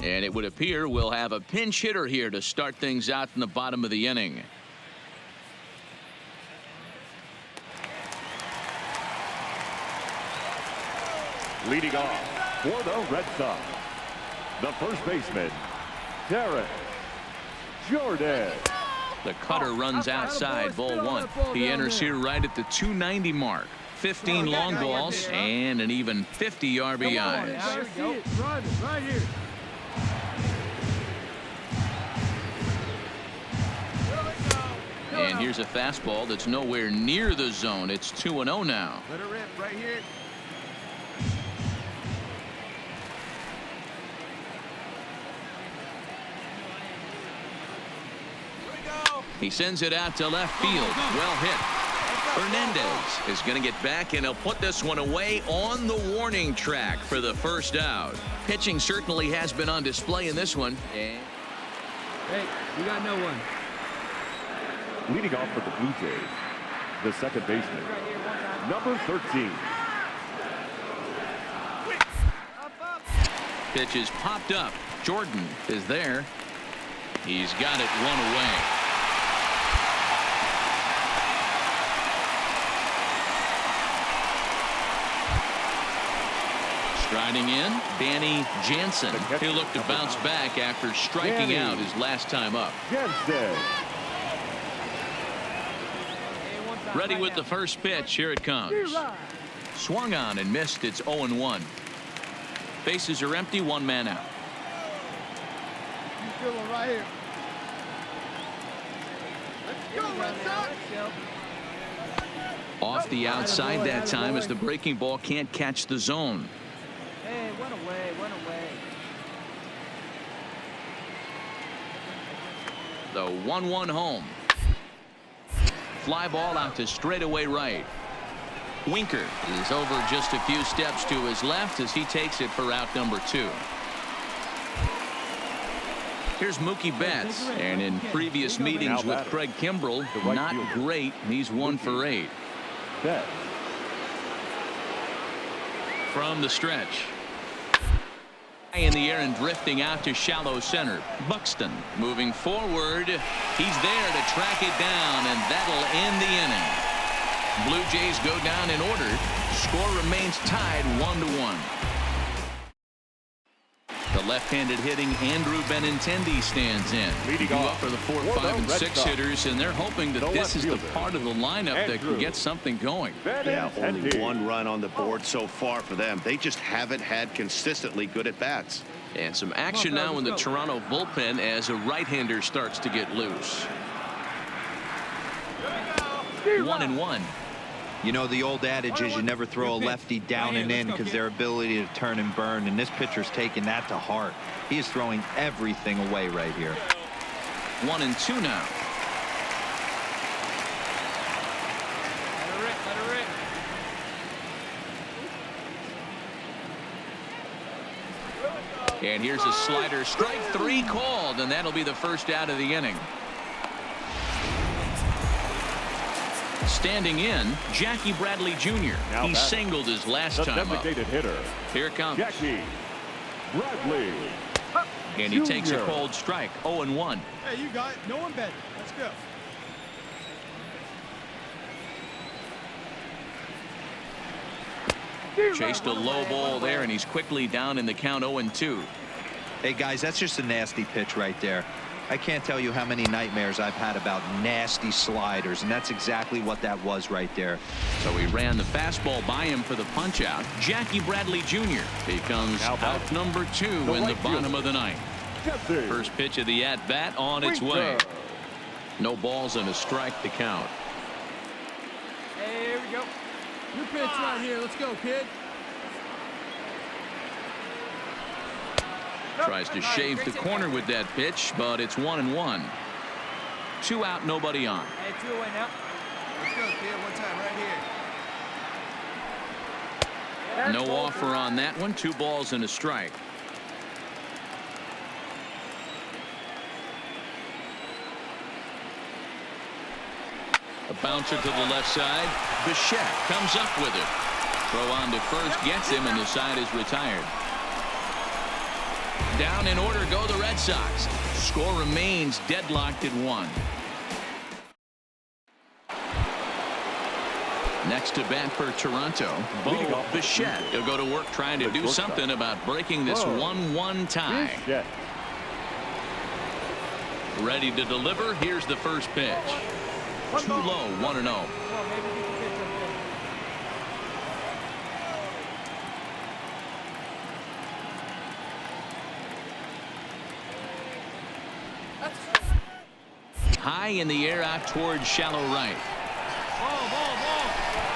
And it would appear we'll have a pinch hitter here to start things out in the bottom of the inning. Leading off for the Red Sox, the first baseman, Derek Jordan. The cutter runs outside, ball one. He enters here right at the 290 mark. 15 long balls and an even 50 RBIs. Right here. And here's a fastball that's nowhere near the zone. It's 2-0 now. Let her rip right here. He sends it out to left field. Well hit. Hernandez is going to get back, and he'll put this one away on the warning track for the first out. Pitching certainly has been on display in this one. Hey, we got no one. Leading off for the Blue Jays, the second baseman, number 13. Pitch is popped up. Jordan is there. He's got it one away. Striding in, Danny Jansen. He'll look to bounce back after striking out his last time up. Jansen. Ready with the first pitch. Here it comes. Swung on and missed. It's 0-1. Bases are empty. One man out. Right here. Let's go, Red Sox. Off the outside that time as the breaking ball can't catch the zone. Hey, went away, went away. The 1-1 home. Fly ball out to straightaway right. Winker is over just a few steps to his left as he takes it for out number 2. Here's Mookie Betts, and in previous meetings with Craig Kimbrell, not great. He's 1 for 8. Betts. From the stretch. In the air and drifting out to shallow center. Buxton moving forward. He's there to track it down, and that'll end the inning. Blue Jays go down in order. Score remains tied 1-1. The left-handed hitting Andrew Benintendi stands in. Leading up off for the 4, 5, and 6 hitters, and they're hoping that this is the part of the lineup that can get something going. Yeah, only 1 run on the board so far for them. They just haven't had consistently good at-bats. And some action now in the Toronto bullpen as a right-hander starts to get loose. 1-1. You know, the old adage is you never throw a lefty down and in because their ability to turn and burn, and this pitcher's taking that to heart. He is throwing everything away right here. 1-2 now. Let her rip. And here's a slider. Strike 3 called, and that'll be the first out of the inning. Standing in, Jackie Bradley Jr. He singled his last time up. Hitter. Here it comes. Jackie Bradley. And he takes a cold strike. 0-1. Hey, you got it. No one better. Let's go. Chased a low ball there, and he's quickly down in the count. 0-2. Hey, guys, that's just a nasty pitch right there. I can't tell you how many nightmares I've had about nasty sliders, and that's exactly what that was right there. So he ran the fastball by him for the punch out. Jackie Bradley Jr. becomes out number 2 in the bottom of the ninth. First pitch of the at-bat on its way. No balls and a strike to count. Hey, here we go. New pitch right here. Let's go, kid. Tries to shave the corner with that pitch, but it's 1-1. 2 out, nobody on. Hey, 2 away now. Let's go, kid. One time right here. No offer on that one. 2 balls and a strike. A bouncer to the left side. Bichette comes up with it. Throw on to first, gets him, and the side is retired. Down in order go the Red Sox. Score remains deadlocked at 1. Next to bat for Toronto, Bo Bichette. He'll go to work trying to do something about breaking this 1-1 tie. Ready to deliver. Here's the first pitch. Too low, 1-0. High in the air out towards shallow right.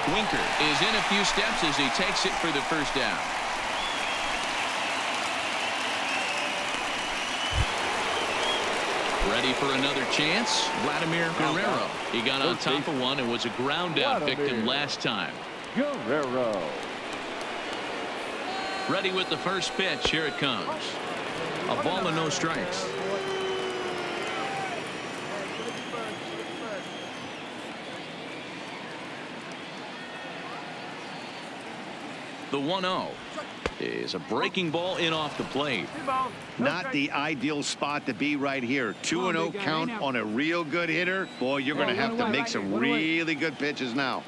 Winker is in a few steps as he takes it for the first down. Ready for another chance. Vladimir Guerrero. He got on top of one and was a ground out victim last time. Guerrero. Ready with the first pitch. Here it comes. A ball and no strikes. The 1-0 is a breaking ball in off the plate. Not the ideal spot to be right here. 2-0 count on a real good hitter. Boy, you're going to have to make some really good pitches now.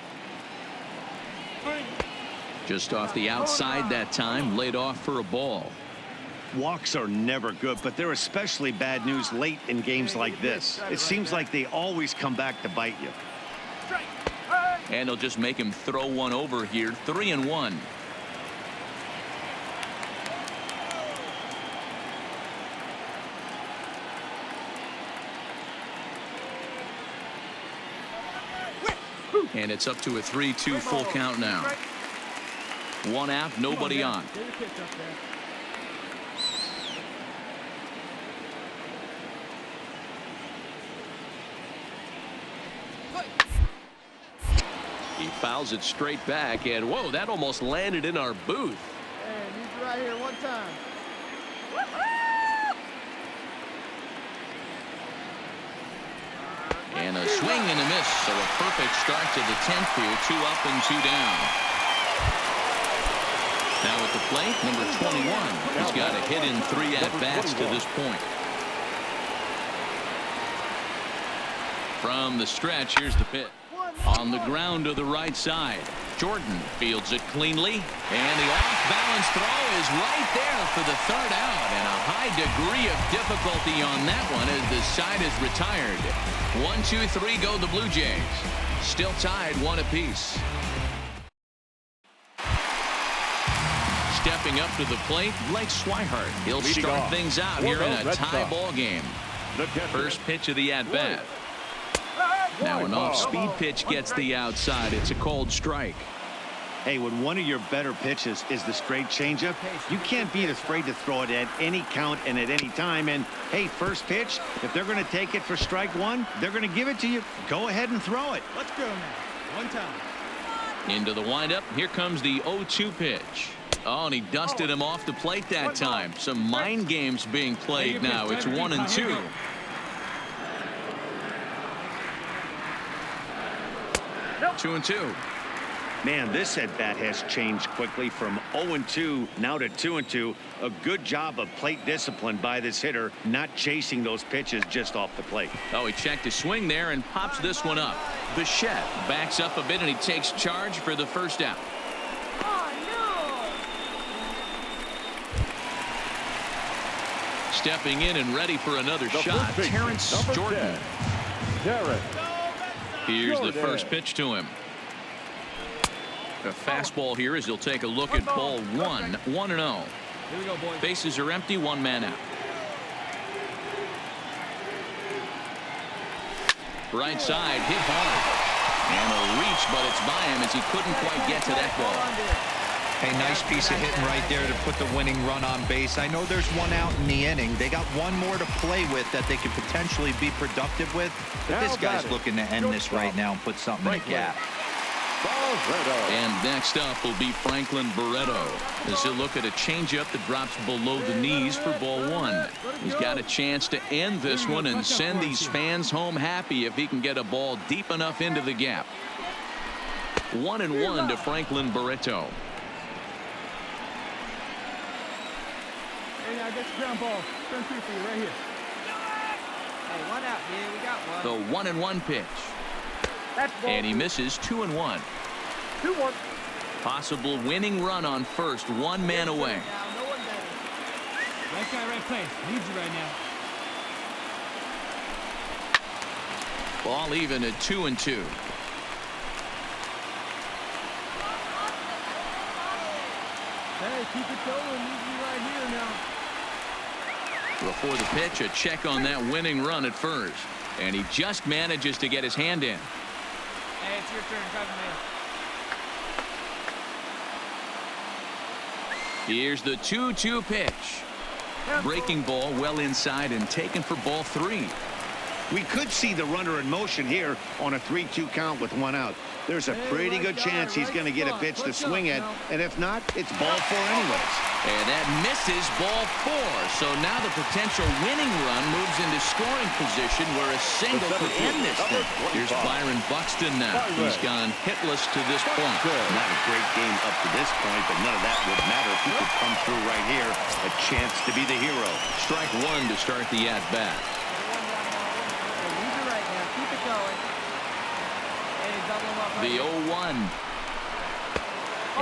Just off the outside that time, laid off for a ball. Walks are never good, but they're especially bad news late in games like this. It seems like they always come back to bite you. And they'll just make him throw one over here. 3-1. And it's up to a 3-2 full count now. One out, nobody on. He fouls it straight back, and whoa, that almost landed in our booth. And he's right here one time. And a swing and a miss, so a perfect start to the 10th here. 2 up and 2 down. Now at the plate, number 21. He's got a hit in 3 at-bats to this point. From the stretch, here's the pitch. On the ground to the right side. Jordan fields it cleanly, and the off-balance throw is right there for the 3rd out, and a high degree of difficulty on that one as the side is retired. 1, 2, 3 go the Blue Jays. Still tied 1 apiece. Stepping up to the plate, Blake Swihart. He'll start things out here in a tie ball game. First pitch of the at-bat. Now an off-speed pitch gets the outside. It's a cold strike. Hey, when one of your better pitches is the straight changeup, you can't be afraid to throw it at any count and at any time. And hey, first pitch, if they're going to take it for strike 1, they're going to give it to you. Go ahead and throw it. Let's go now. One time. Into the windup. Here comes the 0-2 pitch. Oh, and he dusted him off the plate that time. Some mind games being played now. It's 1-2. Two and 2. Man, this at bat has changed quickly from 0-2 now to 2-2. A good job of plate discipline by this hitter, not chasing those pitches just off the plate. Oh, he checked his swing there and pops this one up. Bichette backs up a bit and he takes charge for the first out. Stepping in and ready for another shot, Terrence Jordan. Here's the first pitch to him. A fastball here as he'll take a look at ball 1. 1-0. Bases are empty, 1 man out. Right side, hit hard. And a reach, but it's by him as he couldn't quite get to that ball. Hey, nice piece of hitting right there to put the winning run on base. I know there's 1 out in the inning. They got 1 more to play with that they could potentially be productive with. But this guy's looking to end this right now and put something in the gap. And next up will be Franklin Barreto as he'll look at a changeup that drops below the knees for ball 1. He's got a chance to end this one and send these fans home happy if he can get a ball deep enough into the gap. 1-1 to Franklin Barreto. I got your ground ball. Turn through for you right here. Hey, one out here. We got one. The 1-1 pitch. And he misses 2-1. 2-1. Possible winning run on first. One man away. Now, no one better. Right guy, right place. Needs you right now. Ball even at 2-2. Hey, keep it going. Needs you right here now. Before the pitch, a check on that winning run at first. And he just manages to get his hand in. Hey, it's your turn. Drive him in. Here's the 2-2 pitch. Breaking ball well inside and taken for ball 3. We could see the runner in motion here on a 3-2 count with one out. There's a pretty good chance he's going to get a pitch to swing at, and if not, it's ball 4 anyways. And that misses ball 4. So now the potential winning run moves into scoring position where a single could end this thing. Here's Byron Buxton now. He's gone hitless to this point. Not a great game up to this point, but none of that would matter if he could come through right here. A chance to be the hero. Strike 1 to start the at-bat. Hey, leave it right now. Keep it going. Hey, double him up right The here. 0-1.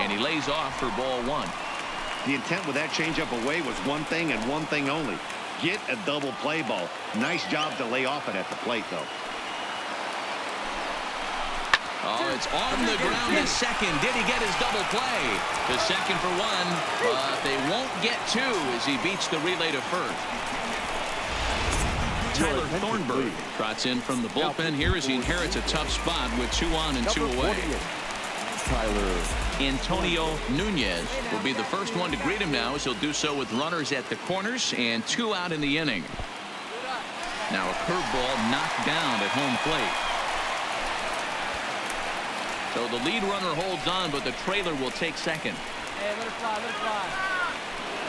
And he lays off for ball 1. The intent with that changeup away was one thing and one thing only. Get a double play ball. Nice job to lay off it at the plate, though. Oh, it's on the ground to second. Did he get his double play? The second for 1, but they won't get 2 as he beats the relay to first. Tyler Thornburg trots in from the bullpen here as he inherits a tough spot with 2 on and 2 away. Tyler. Antonio Nunez will be the first one to greet him now as he'll do so with runners at the corners and 2 out in the inning. Now a curveball knocked down at home plate. So the lead runner holds on, but the trailer will take second. Hey, let it fly. Let it fly.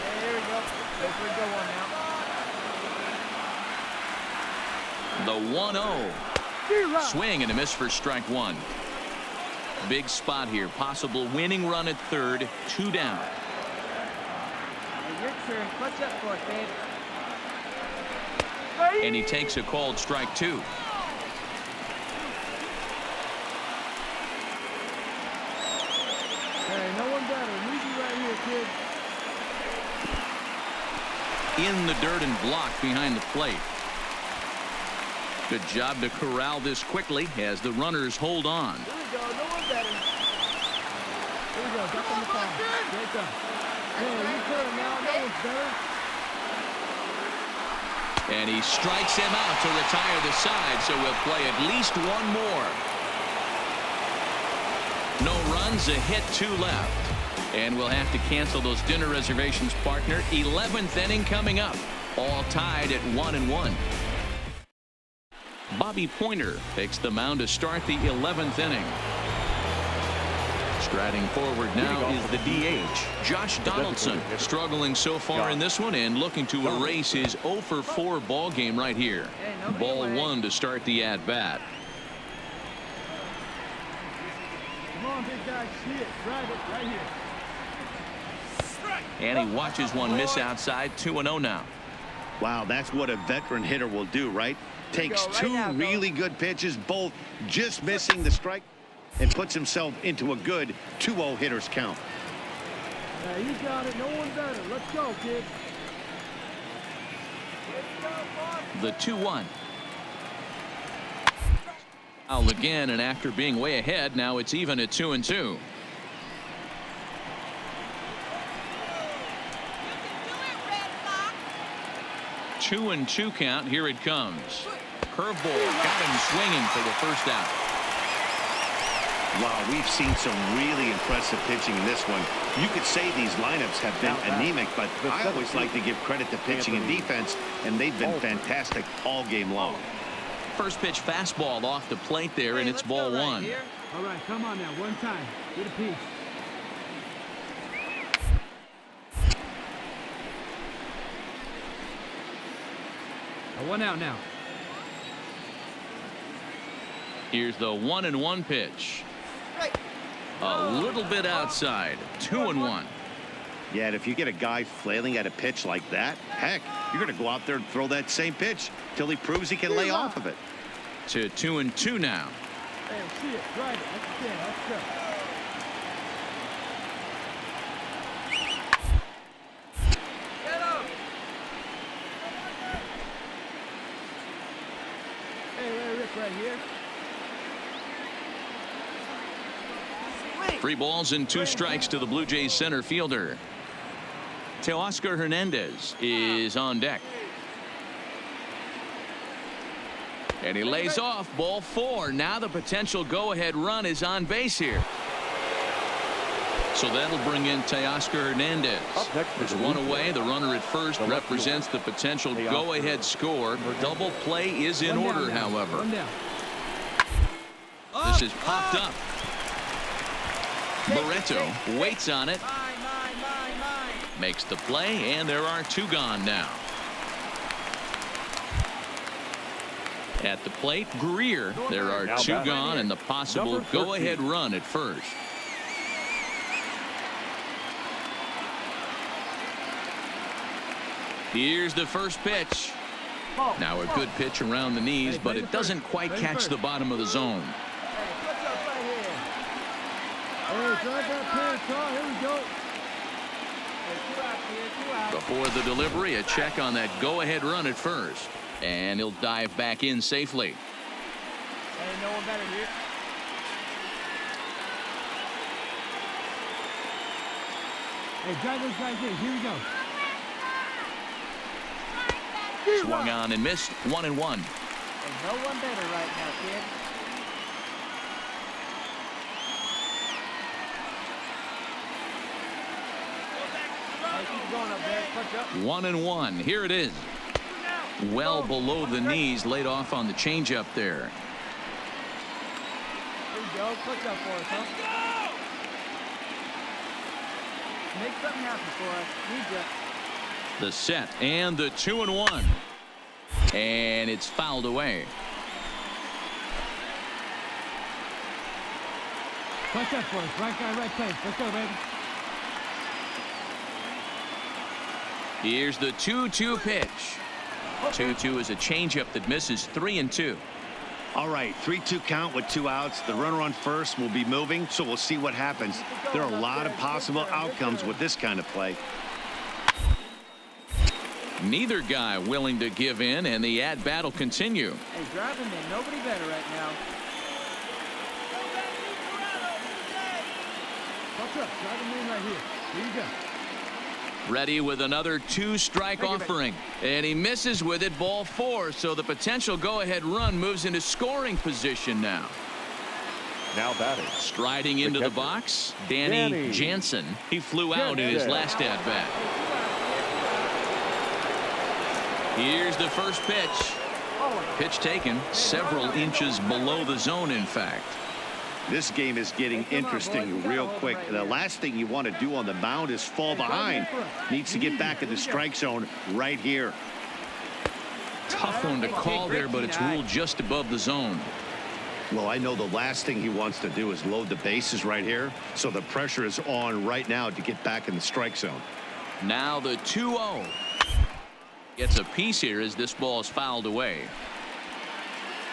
Hey, here we go. Go for a good one now. The 1-0. Swing and a miss for strike 1. Big spot here. Possible winning run at third. 2 down. Hey, your turn. Clutch up for it, babe. And he takes a called strike 2. Hey, no one better. Need you right here, kid. In the dirt and blocked behind the plate. Good job to corral this quickly as the runners hold on. Here we go. No one better. Here we go. Got on the phone. Great job. Hey, you turn now. No one's better. And he strikes him out to retire the side, so we'll play at least 1 more. No runs, a hit, 2 left. And we'll have to cancel those dinner reservations, partner. 11th inning coming up. All tied at 1-1. Bobby Pointer takes the mound to start the 11th inning. Striding forward now is the DH, Josh Donaldson, struggling so far in this one and looking to erase his 0-for-4 ball game right here. Ball 1 to start the at-bat. Come on, big guy. See it. Drive it right here. And he watches one miss outside. 2-0 now. Wow, that's what a veteran hitter will do, right? Takes 2 really good pitches, both just missing the strike, and puts himself into a good 2-0 hitters count. Hey, you got it. No one better. Let's go, kid. The 2-1. Foul again, and after being way ahead, now it's even at 2-2. 2-2 count. Here it comes. Curveball got him swinging for the first out. Wow, we've seen some really impressive pitching in this one. You could say these lineups have been anemic, but I always like to give credit to pitching and defense, and they've been fantastic all game long. First pitch fastball off the plate there, and it's ball 1. All right, come on now. One time. Get a piece. One out now. Here's the 1-1 pitch. A little bit outside. 2-1. Yeah, and if you get a guy flailing at a pitch like that, heck, you're going to go out there and throw that same pitch till he proves he can lay off of it. To 2-2 now. Hey, see it. Drive it. That's the thing. That's good. Get him! Hey, Rick, right here. Swing! 3 balls and 2 strikes to the Blue Jays center fielder. Teoscar Hernandez is on deck. And he lays off ball 4. Now the potential go-ahead run is on base here. So that'll bring in Teoscar Hernandez. Up next for There's the one Blue away. Jays. The runner at first The left represents the potential go-ahead score. Double play is in One order, down now. however. One down. This is popped up. Barreto waits on it. Mine. Makes the play, and there are 2 gone now. At the plate, Greer. There are Now 2 batting. gone and the possible Number 13. go-ahead run at first. Here's the first pitch. Now a good pitch around the knees, but it doesn't quite catch the bottom of the zone. Hey, what's up right here? Hey, drive that pitch. Oh, here we go. Hey, 2 out here, 2 out. Before the delivery, a check on that go-ahead run at first. And he'll dive back in safely. Ain't no one better here. Hey, drive those guys in. Here we go. Swung on and missed. 1-1. Ain't no one better right now, kid. Hey, keep going up there. Punch up. 1-1. Here it is. Well below the knees, laid off on the changeup there. Here we go. Punch up for us, huh? Make something happen for us. Need ya. The set and the 2-1. And it's fouled away. Punch up for us. Right guy, right place. Let's go, baby. Here's the 2-2 pitch. 2-2 is a changeup that misses. 3-2. All right, 3-2 count with 2 outs. The runner on first will be moving, so we'll see what happens. There are a lot of possible outcomes with this kind of play. Neither guy willing to give in, and the at-bat will continue. Hey, drive him in. Nobody better right now. Punch up. Drive him in right here. Here you go. Ready with another 2-strike offering. And he misses with it, ball 4. So the potential go-ahead run moves into scoring position now. Now batting. Striding into the catcher, box, Danny Jansen. He flew out in his last at-bat. Here's the first pitch. Pitch taken several inches below the zone, in fact. This game is getting interesting real quick. The last thing you want to do on the mound is fall behind. Needs to get back in the strike zone right here. Tough one to call there, but it's ruled just above the zone. Well, I know the last thing he wants to do is load the bases right here, so the pressure is on right now to get back in the strike zone. Now the 2-0. Gets a piece here as this ball is fouled away.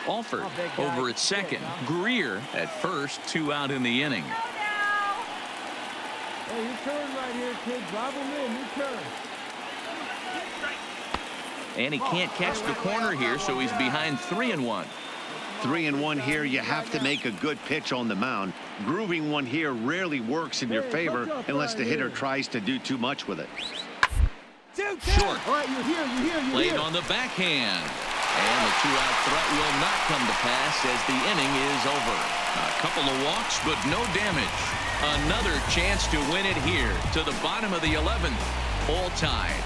Alford over at second. Greer at first. 2 out in the inning. Hey, your turn right here, kid. Drive him in. Your turn. And he can't catch the corner here, so he's behind 3-1. 3-1 here. You have to make a good pitch on the mound. Grooving one here rarely works in your favor unless the hitter tries to do too much with it. Short. All right, you're here. Played on the backhand. And the 2-out threat will not come to pass as the inning is over. A couple of walks, but no damage. Another chance to win it here to the bottom of the 11th. All tied.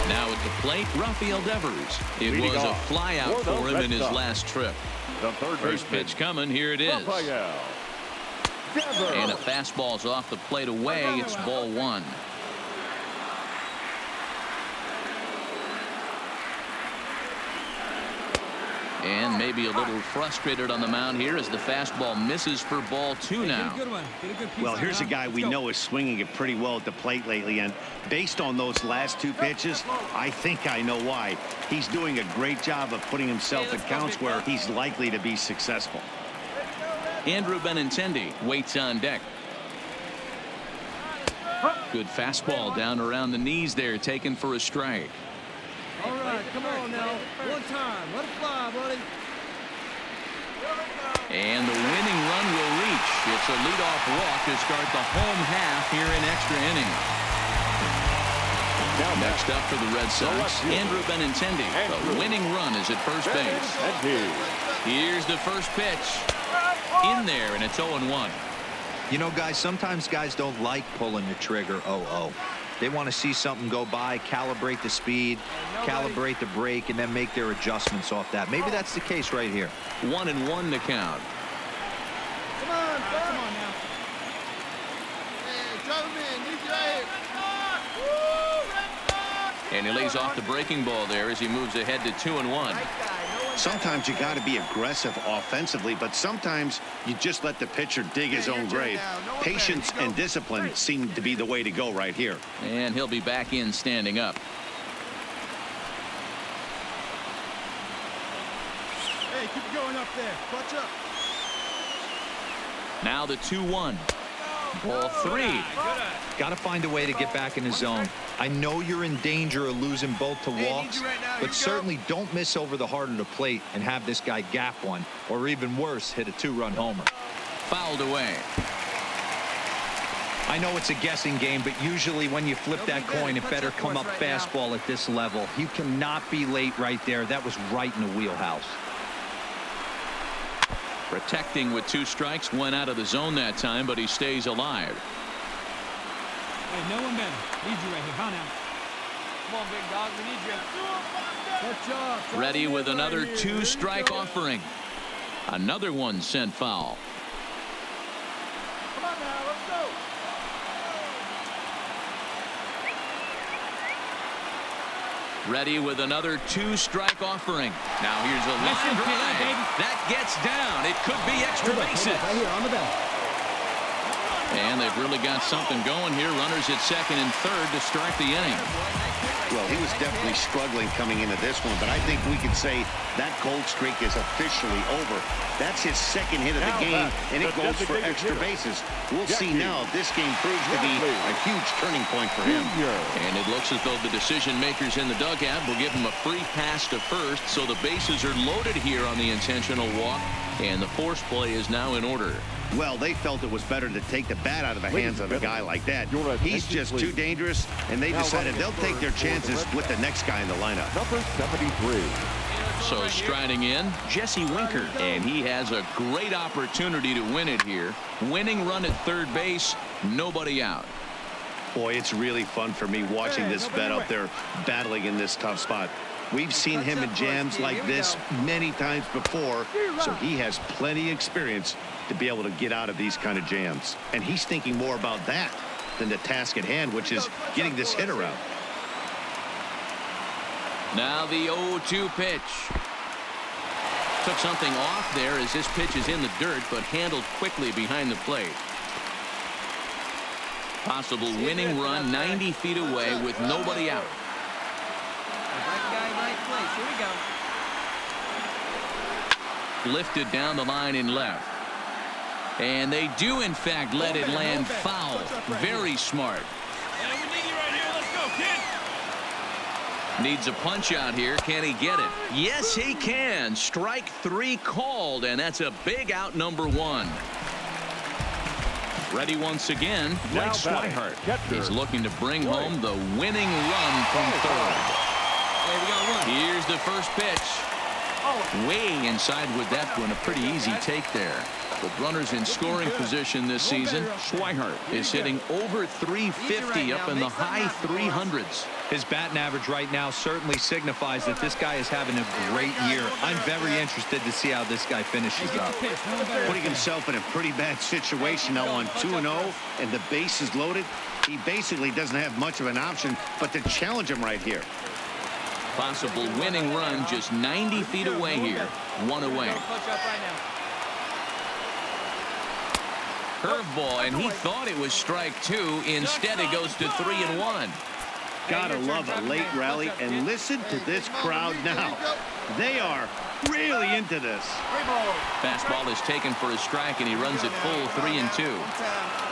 Now at the plate, Rafael Devers. It Leading was a off flyout for the for him Red in his Sox. last trip. The third First baseman, pitch coming. Here it is. Rafael Devers. And a fastball's off the plate away. It's ball 1. And maybe a little frustrated on the mound here as the fastball misses for ball 2 now. Well, here's a guy we know is swinging it pretty well at the plate lately, and based on those last 2 pitches, I think I know why. He's doing a great job of putting himself in counts where he's likely to be successful. Andrew Benintendi waits on deck. Good fastball down around the knees there, taken for a strike. All right, come on now. One time. Let it fly, buddy. And the winning run will reach. It's a leadoff walk to start the home half here in extra innings. Now next up for the Red Sox, Andrew Benintendi. The winning run is at first base. Here's the first pitch. In there, and it's 0-1. You know, guys, sometimes guys don't like pulling the trigger 0-0. They want to see something go by, calibrate the speed, calibrate the brake, and then make their adjustments off that. Maybe that's the case right here. 1-1 to count. Come on, come on now. Hey, drop him in. Leave your head. And he lays off the breaking ball there as he moves ahead to 2-1. Sometimes you got to be aggressive offensively, but sometimes you just let the pitcher dig his own grave. Patience and discipline seem to be the way to go right here. And he'll be back in standing up. Hey, keep going up there. Clutch up. Now the 2-1. Ball 3. Got to find a way to get back in the zone. I know you're in danger of losing both to walks, but certainly don't miss over the heart of the plate and have this guy gap one, or even worse, hit a 2-run homer. Fouled away. I know it's a guessing game, but usually when you flip that coin, it better come up fastball at this level. You cannot be late right there. That was right in the wheelhouse. Protecting with 2 strikes, went out of the zone that time, but he stays alive. Hey, no one better. Need you right here. How now? Come on, big dog. We need you. Good job. Ready with another 2-strike offering. Another one sent foul. Come on now, let's go. Ready with another 2-strike offering. Now here's a line drive. That gets down. It could be extra bases. Right here on the back. And they've really got something going here. Runners at second and third to start the inning. Well, he was definitely struggling coming into this one, but I think we can say that cold streak is officially over. That's his second hit of the game, and it goes for extra bases. We'll see now if this game proves to be a huge turning point for him. And it looks as though the decision makers in the dugout will give him a free pass to first, so the bases are loaded here on the intentional walk, and the force play is now in order. Well, they felt it was better to take the bat out of the hands of a guy like that. He's just too dangerous, and they decided they'll take their chances with the next guy in the lineup. Number 73. So striding in, Jesse Winker, and he has a great opportunity to win it here. Winning run at third base, nobody out. Boy, it's really fun for me watching this vet out there battling in this tough spot. We've seen him in jams like this many times before, so he has plenty of experience to be able to get out of these kind of jams. And he's thinking more about that than the task at hand, which is getting this hitter out. Now the 0-2 pitch. Took something off there as this pitch is in the dirt, but handled quickly behind the plate. Possible winning run 90 feet away with nobody out. Right guy, right place. Here we go. Lifted down the line in left. And they do, in fact, let it land foul. Very smart. Hey, we need you right here. Let's go, kid. Needs a punch out here. Can he get it? Yes, he can. Strike 3 called, and that's a big out, number 1. Ready once again, Blake Swihart. He's looking to bring home the winning run from third. Hey, we got one. Here's the first pitch. Way inside with that one. A pretty easy take there. With runners in scoring position this season, Swihart is hitting over 350 up in the high 300s. His batting average right now certainly signifies that this guy is having a great year. I'm very interested to see how this guy finishes up. Putting himself in a pretty bad situation now on 2-0 and the bases loaded. He basically doesn't have much of an option but to challenge him right here. Possible winning run just 90 feet away here. One away. Curveball, and he thought it was strike two. Instead, it goes to 3-1. Gotta love a late rally, and listen to this crowd now. They are really into this. Fastball is taken for a strike, and he runs it full 3-2.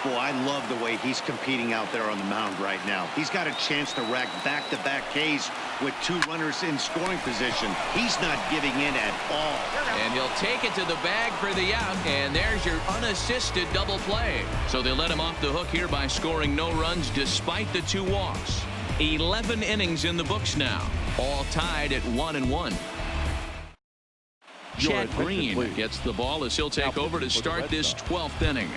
Boy, I love the way he's competing out there on the mound right now. He's got a chance to rack back-to-back Ks with 2 runners in scoring position. He's not giving in at all. And he'll take it to the bag for the out, and there's your unassisted double play. So they let him off the hook here by scoring no runs despite the 2 walks. 11 innings in the books now, all tied at 1-1. Chad Green gets the ball as he'll take over to start this 12th inning.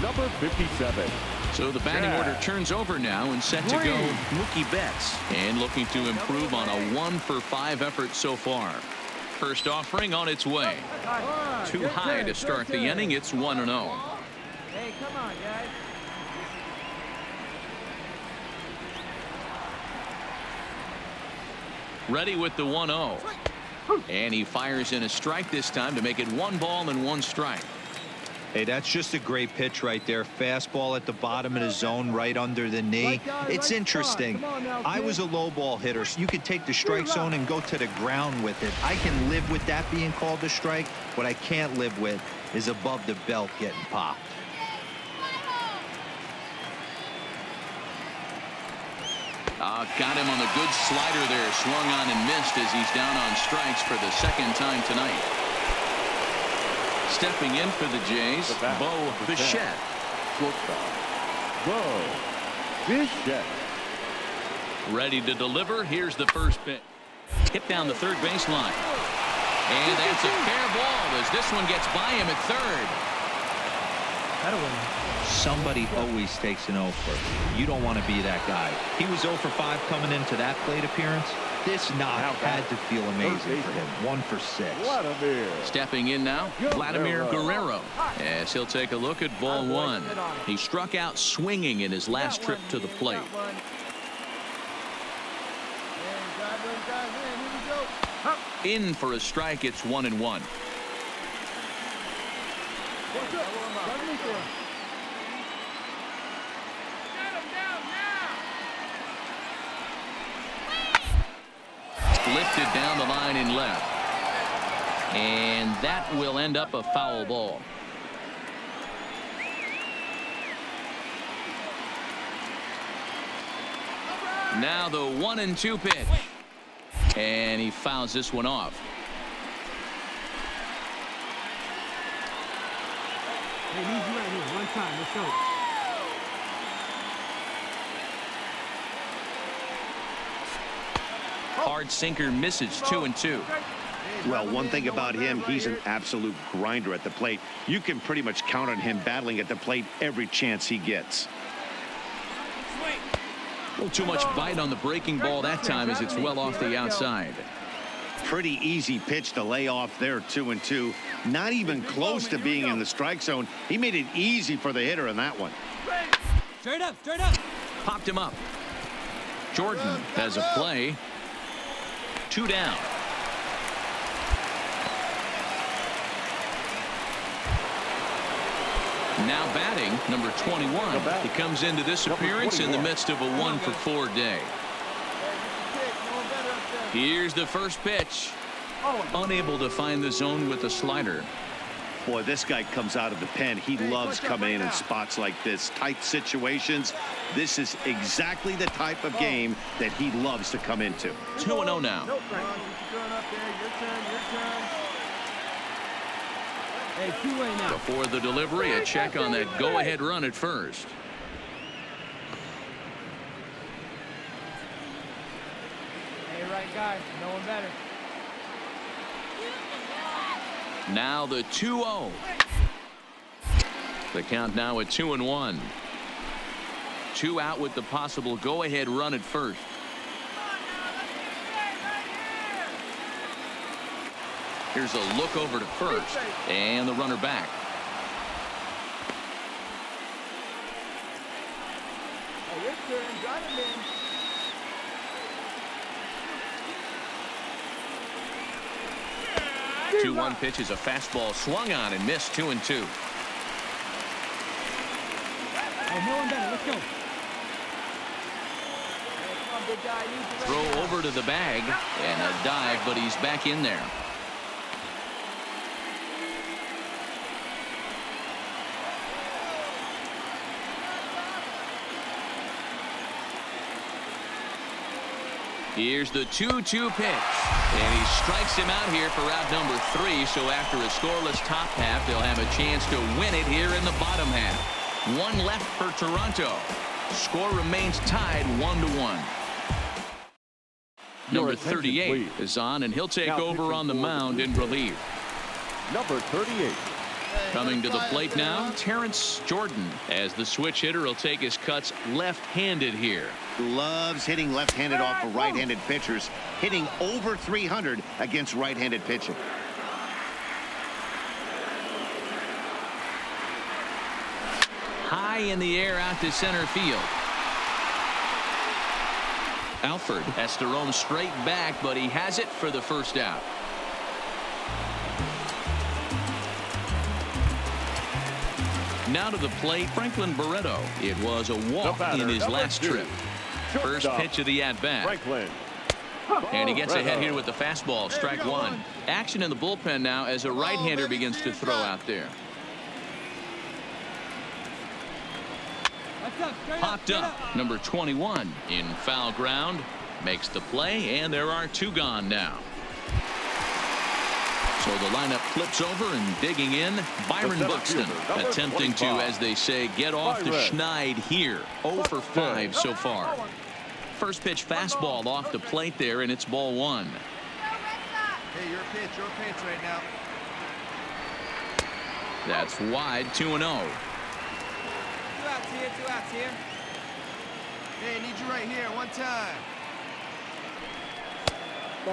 Number 57. So the batting order turns over now and set to go Mookie Betts. And looking to improve on a 1-for-5 effort so far. First offering on its way. Too high to start the inning. It's 1-0. Hey, come on, guys. Ready with the 1-0. And he fires in a strike this time to make it 1 ball and 1 strike. Hey, that's just a great pitch right there. Fastball at the bottom of the zone, right under the knee. It's interesting. I was a low ball hitter, so you could take the strike zone and go to the ground with it. I can live with that being called a strike. What I can't live with is above the belt getting popped. Got him on the good slider there. Swung on and missed as he's down on strikes for the 2nd time tonight. Stepping in for the Jays, Bo Bichette. Shortstop, Bo Bichette. Ready to deliver. Here's the first pitch. Hit down the third baseline. And that's a fair ball as this one gets by him at third. That'll win. Somebody always takes an 0 for. You don't want to be that guy. He was 0 for 5 coming into that plate appearance. This knock had to feel amazing for him. 1 for 6. Stepping in now, Vladimir Guerrero. As he'll take a look at ball 1. He struck out swinging in his last trip to the plate. In for a strike. It's 1-1. Lifted down the line in left. And that will end up a foul ball. Now the 1-2 pitch. And he fouls this one off. Hey, need you right here. One time. Let's go. Hard sinker misses. 2-2. Well, one thing about him, he's an absolute grinder at the plate. You can pretty much count on him battling at the plate every chance he gets. A little too much bite on the breaking ball that time as it's well off the outside. Pretty easy pitch to lay off there. 2-2. Not even close to being in the strike zone. He made it easy for the hitter in that one. Straight up, straight up. Popped him up. Jordan has a play. 2 down. Now batting, number 21. He comes into this appearance in the midst of a 1-for-4 day. Here's the first pitch. Unable to find the zone with the slider. Boy, this guy comes out of the pen. He loves coming in spots like this. Tight situations. This is exactly the type of game that he loves to come into. 2-0 now. Hey, 2-way now. Before the delivery, a check on that go-ahead run at first. Hey, right guy. No one better. Now the 2-0. The count now at 2-1. 2 out with the possible go-ahead run at first. Here's a look over to first, and the runner back. 2-1 pitch is a fastball swung on and missed. 2-2. Hey, no one better. Let's go. Throw over to the bag and a dive, but he's back in there. Here's the 2-2 pitch, and he strikes him out here for out number 3. So after a scoreless top half, they'll have a chance to win it here in the bottom half. One left for Toronto. Score remains tied 1-1. Number 38 is on, and he'll take over on the mound in relief. Number 38. Coming to the plate now, Terrence Jordan. As the switch hitter, he'll take his cuts left-handed here. Loves hitting left-handed off of right-handed pitchers, hitting over 300 against right-handed pitching. High in the air out to center field. Alford has to roam straight back, but he has it for the first out. Now to the plate, Franklin Barreto. It was a walk in his last trip. First pitch of the at-bat. Franklin. And he gets ahead here with the fastball. Strike one. Action in the bullpen now as a right-hander begins to throw out there. Popped up. Number 21 in foul ground. Makes the play, and there are 2 gone now. So the lineup flips over and digging in. Byron Buxton attempting to, as they say, get off the schneid here. 0 for 5 so far. First pitch fastball off the plate there, and it's ball 1. Hey, your pitch right now. That's wide. 2-0. 2 outs here, 2 outs here. Hey, need you right here, 1 time.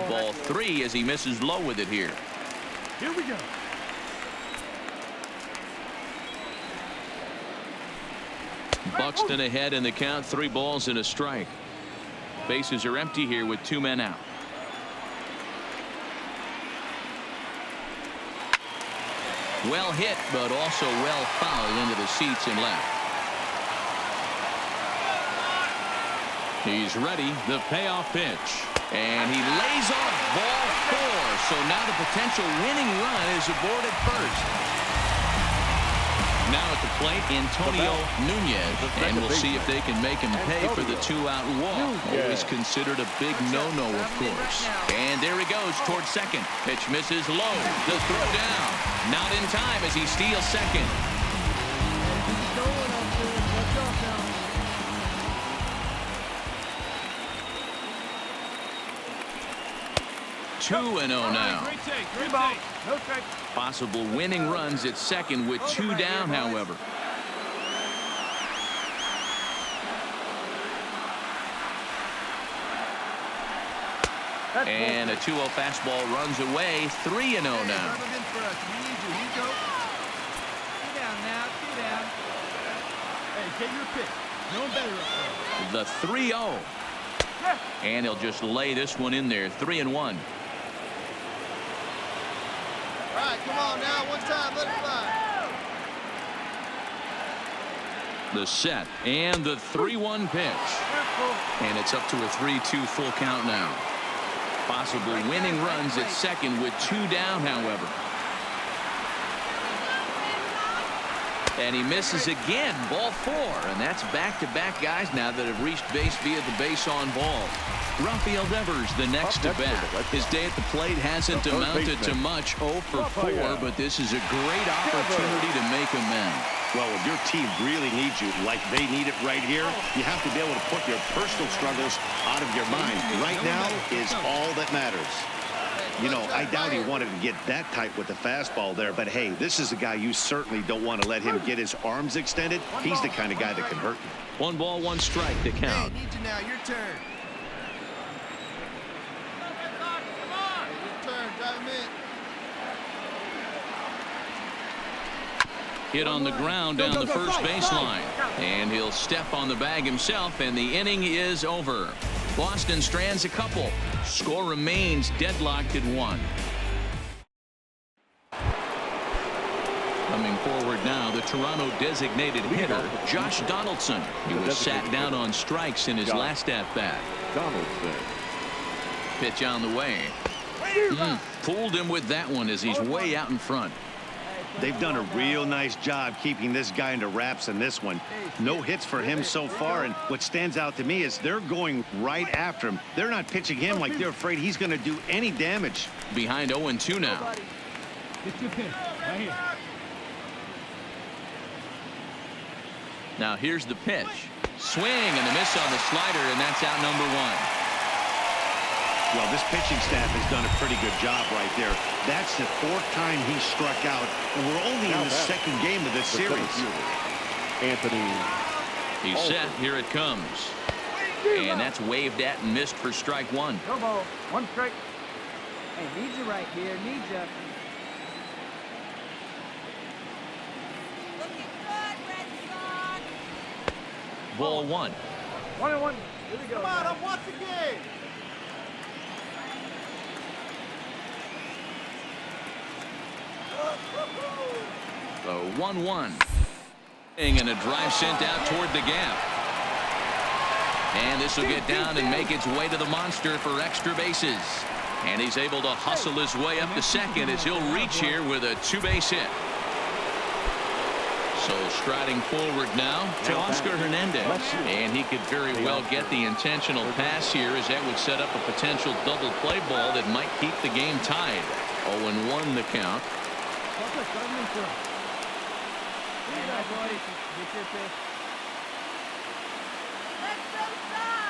Ball 3 as he misses low with it here. Here we go. Buxton ahead in the count. 3 balls and a strike. Bases are empty here with 2 men out. Well hit, but also well fouled into the seats and left. He's ready. The payoff pitch. And he lays off ball 4. So now the potential winning run is aboard at first. Now at the plate, Antonio Nunez. And we'll see if they can make him pay for the 2-out walk. Always considered a big no-no, of course. And there he goes towards second. Pitch misses low. The throw down. Not in time as he steals second. 2-0 now. Possible winning runs at second with 2 down, however. And a 2-0 fastball runs away. 3-0 now. Hey, get your pick. No one better up there. The 3-0. And he'll just lay this one in there. 3-1. All right, come on now, 1 time, let it fly. The set and the 3-1 pitch. And it's up to a 3-2 full count now. Possible winning runs at second with 2 down, however. And he misses again. Ball 4. And that's back-to-back guys now that have reached base via the base on ball. Rafael Devers, the next to bat. His day at the plate hasn't amounted to much. 0 for 4, but this is a great opportunity to make amends. Well, when your team really needs you, like they need it right here, you have to be able to put your personal struggles out of your mind. Right now is all that matters. You know, I doubt he wanted to get that tight with the fastball there, but hey, this is a guy you certainly don't want to let him get his arms extended. He's the kind of guy that can hurt you. 1 ball, 1 strike to count. Hey, need you now, your turn. Your turn, drive him in. Hit on the ground down the first baseline. And he'll step on the bag himself, and the inning is over. Boston strands a couple. Score remains deadlocked at 1. Coming forward now, the Toronto designated hitter, Josh Donaldson. He was sat down on strikes in his last at-bat. Donaldson. Pitch on the way. Fooled him with that one as he's way out in front. They've done a real nice job keeping this guy into wraps in this one. No hits for him so far, and what stands out to me is they're going right after him. They're not pitching him like they're afraid he's going to do any damage. Behind 0-2 now. Get your pitch. Right here. Now here's the pitch. Swing and a miss on the slider, and that's out number 1. Well, this pitching staff has done a pretty good job right there. That's the 4th time he struck out, and we're only in the 2nd game of this series. Anthony. He's set. Here it comes. And that's waved at and missed for strike 1. No ball. 1 strike. Hey, need you right here. Need you. Ball 1. 1-1. Here we go. Come on, I'm watching game. The 1-1. And a drive sent out toward the gap. And this will get down and make its way to the monster for extra bases. And he's able to hustle his way up to second as he'll reach here with a 2-base hit. So striding forward now to Oscar Hernandez. And he could very well get the intentional pass here, as that would set up a potential double play ball that might keep the game tied. 0-1 the count.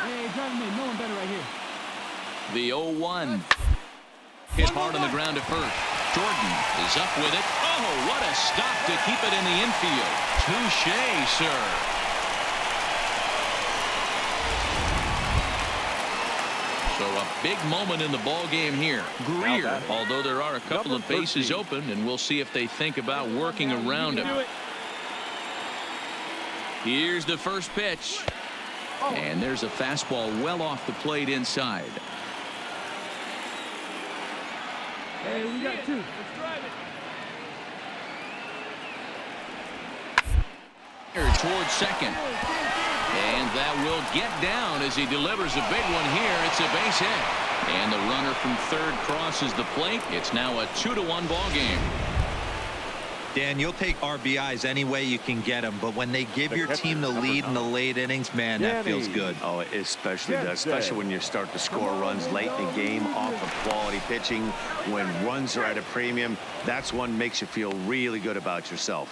Hey, driving me. No one better right here. The 0-1. Hit hard on the ground at first. Jordan is up with it. Oh, what a stop to keep it in the infield. Touché, sir. So a big moment in the ball game here. Greer, although there are a couple of bases open, and we'll see if they think about working around him. Here's the first pitch. And there's a fastball well off the plate inside. Hey, we got 2. Let's drive it. Towards second. And that will get down as he delivers a big one here. It's a base hit. And the runner from third crosses the plate. It's now a 2-1 ball game. Dan, you'll take RBIs any way you can get them, but when they give your team the lead in the late innings, man, that feels good. Oh, it especially does, especially when you start to score runs late in the game off of quality pitching. When runs are at a premium, that's one makes you feel really good about yourself.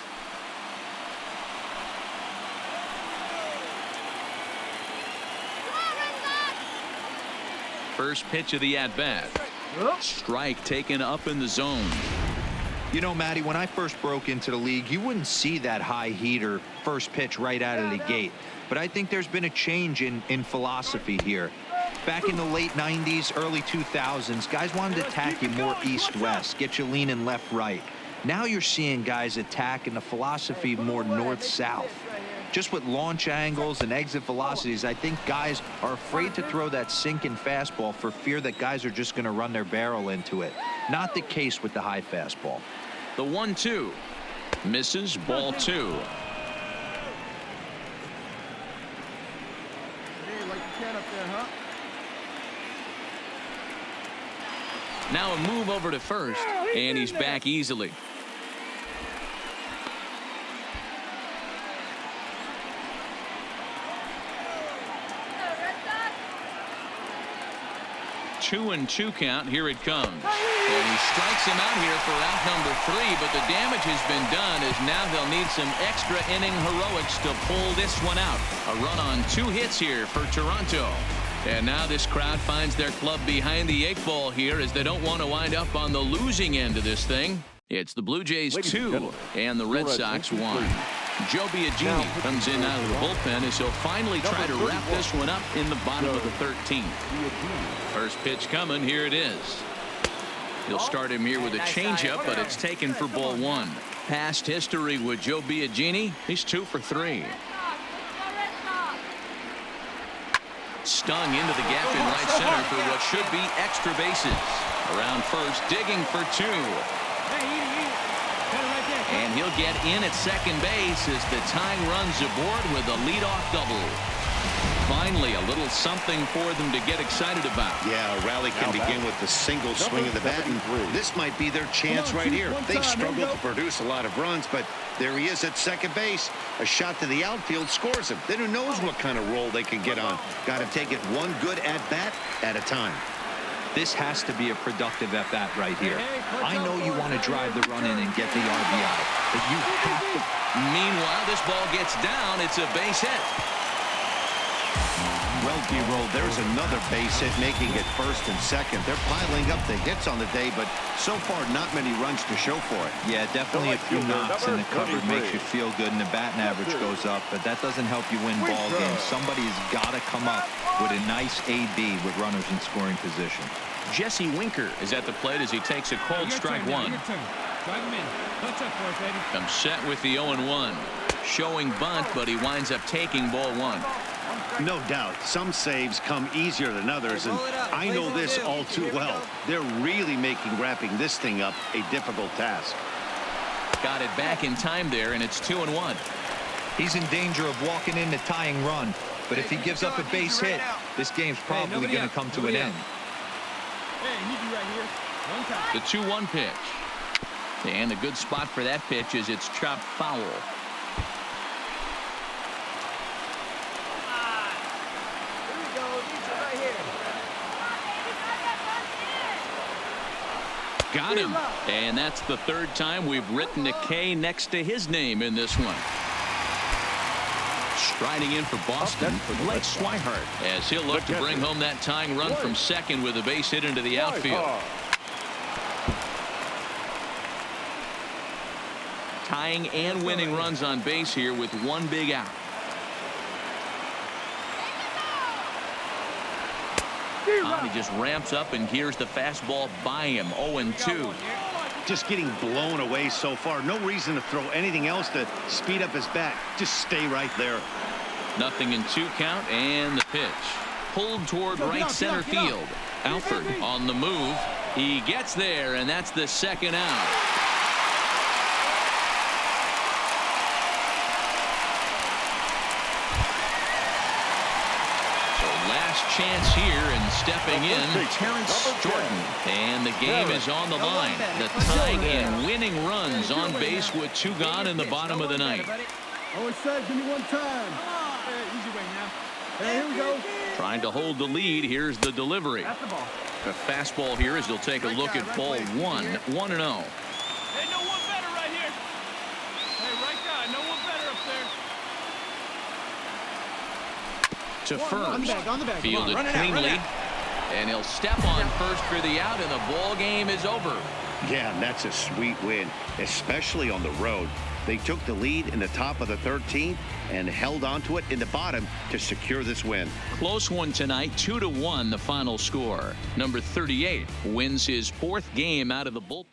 First pitch of the at-bat. Strike taken up in the zone. You know, Matty, when I first broke into the league, you wouldn't see that high heater first pitch right out of the gate. But I think there's been a change in philosophy here. Back in the late 90s, early 2000s, guys wanted to attack you more east-west, get you leaning left-right. Now you're seeing guys attack in the philosophy more north-south. Just with launch angles and exit velocities, I think guys are afraid to throw that sinking fastball for fear that guys are just going to run their barrel into it. Not the case with the high fastball. The 1-2. Misses. Ball 2. Hey, like you can up there, huh? Now a move over to first, and he's back easily. Two and 2 count. Here it comes. And he strikes him out here for out number 3, but the damage has been done as now they'll need some extra inning heroics to pull this one out. A run on 2 hits here for Toronto. And now this crowd finds their club behind the 8 ball here, as they don't want to wind up on the losing end of this thing. It's the Blue Jays 2 and the Red Sox 1. Joe Biagini comes in out of the bullpen as he'll finally try to wrap this one up in the bottom of the 13th. First pitch coming. Here it is. He'll start him here with a changeup, but it's taken for ball 1. Past history with Joe Biagini, he's 2 for 3. Stung into the gap in right center for what should be extra bases. Around first, digging for 2. And he'll get in at second base as the tying runs aboard with a leadoff double. Finally, a little something for them to get excited about. Yeah, a rally can begin with the single swing of the bat, and this might be their chance right here. They've struggled to produce a lot of runs, but there he is at second base. A shot to the outfield scores him. Then who knows what kind of roll they can get on. Got to take it one good at-bat at a time. This has to be a productive at-bat right here. I know you want to drive the run in and get the RBI, but you have to. Meanwhile, this ball gets down. It's a base hit. Well, D-Roll, there's another base hit, making it first and second. They're piling up the hits on the day, but so far not many runs to show for it. Yeah, definitely a few knocks in the cover makes you feel good, and the batting average goes up, but that doesn't help you win ball games. Somebody's got to come up with a nice AB with runners in scoring position. Jesse Winker is at the plate as he takes a cold strike one. Comes set with the 0-1. Showing bunt, but he winds up taking ball one. No doubt, some saves come easier than others, and I know this all too well. They're really making wrapping this thing up a difficult task. Got it back in time there, and it's 2-1. He's in danger of walking in the tying run, but if he gives up a base hit, this game's probably going to come to an end. The 2-1 pitch. And a good spot for that pitch is it's chopped foul. Got him. And that's the third time we've written a K next to his name in this one. Striding in for Boston, Blake Swihart, as he'll look to bring home that tying run from second with a base hit into the outfield. Tying and winning runs on base here with one big out. He just ramps up, and here's the fastball by him. 0-2. Just getting blown away so far. No reason to throw anything else to speed up his bat. Just stay right there. 0-2 count, and the pitch. Pulled toward right center field. Alford on the move. He gets there, and that's the second out. Chance here, and stepping in, Terrence Jordan, and the game is on the line. The tying and winning runs on base with two gone in the bottom of the ninth. Always said, give me one time. Easy way now. Hey, here we go. Trying to hold the lead. Here's the delivery. That's the ball. The fastball here as he'll take a look at ball one. 1-0. Hey, no one better right here. Hey, right guy, no one better up there. To first, on the back. fielded cleanly, and he'll step on first for the out, and the ball game is over. Yeah, and that's a sweet win, especially on the road. They took the lead in the top of the 13th and held on to it in the bottom to secure this win. Close one tonight, 2-1 the final score. Number 38 wins his fourth game out of the bullpen.